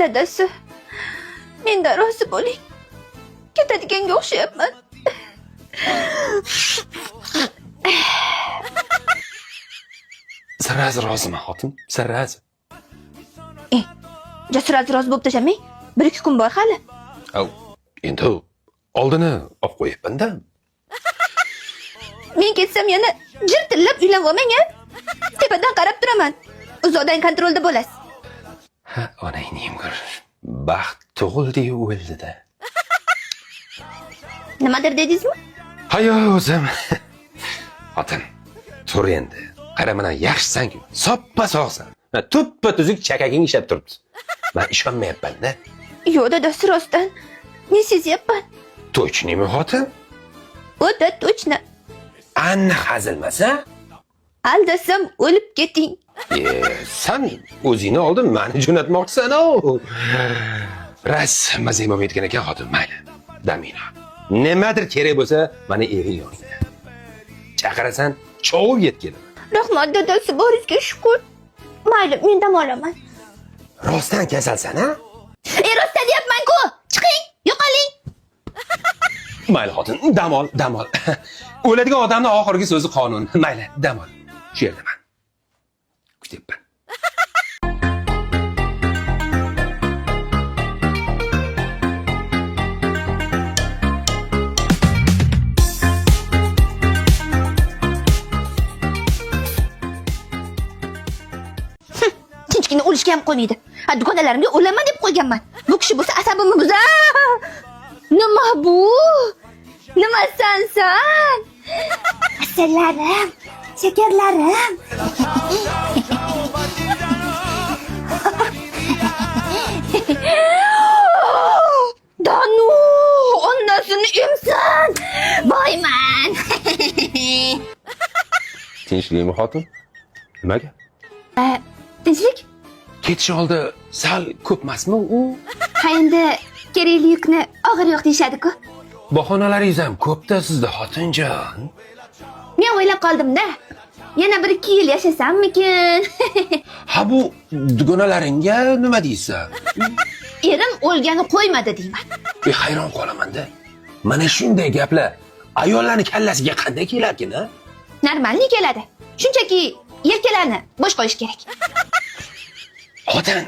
Dadasi, mendan rozi bo'ling. Ketadiganga o'xshayapman. Sirrazi roziman xotin, sirrazi. Jasur rozi bo'lib tashamang. 1-2 kun bor hali. Au, endi oldini olib qo'yapman-da. Men ketsam yana jirtillab uylanib olmang-a. Tepadan qarab turaman. Uzoqdan kontrolda bo'lasiz. Ha, onangning bir baxt tug'ildi-yu o'ldi-da. Nimadir dedingizmi? Hayo o'zim. Xotin, tur endi. Qara mana yaxshisan-ku, soppa sog'san. Tuppa tuzuk chakaging ishlab turibdi. Men ishonmayapman-da. Yo'q, dadasi rostdan. Men sezyapman. Точныйmi xotin? O'ta точно. Aniq hazilmasa? Aldasam o'lib keting. Sen o'zingni oldin meni jo'natmoqchisan-ku. Ras mazam olmaydigan ekan xotin, mayli. Damina. Nimadir kerak bo'lsa, meni ering yoningda. Chaqirasan, chovib yet kelaman. Rahmat dadasi, boringizga shukr. Mayli, men dam olaman. Rostdan kasalsan-a? Rostdan deyapman-ku. Chiqing, yo'qoling. Mayli xotin, dam ol. O'ladigan odamning oxirgi so'zi qonun. Mayli, dam ol. Shu yerdaman. Kutyapman. Tinchgina o'lishga ham qo'ymaydi. Dugonalarimga o'laman deb qo'yganman. Bu kishi bo'lsa asabimni buzar. Nima bu? Nimasan sen? Asallarim, shakarlarim. Danu, onnasini emsan. Boyman. Tinchlikmi xotin? Nimaga? Tinchlik? Ketish oldi sal ko'pmasmi u? Ha, endi kerakli yukni og'ir yo'q deyshadi-ku. Bahonalaringiz ham ko'p-da sizda xotinjon. Men o'ylab qoldim-da. Yana 1-2 yil yashasammikin? Ha, bu dugonalaringga nima deysan? Erim o'lgani qo'ymadi deyman. Hayron qolaman-da. Mana shunday gaplar ayollarning kallasiga qanday kelarkin-a? Normalni keladi. Shunchaki yelkalarni bo'sh qo'yish kerak. Xotin,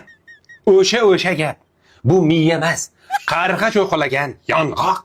o'sha gap. Bu miya emas, qarg'a cho'qalagan yong'oq.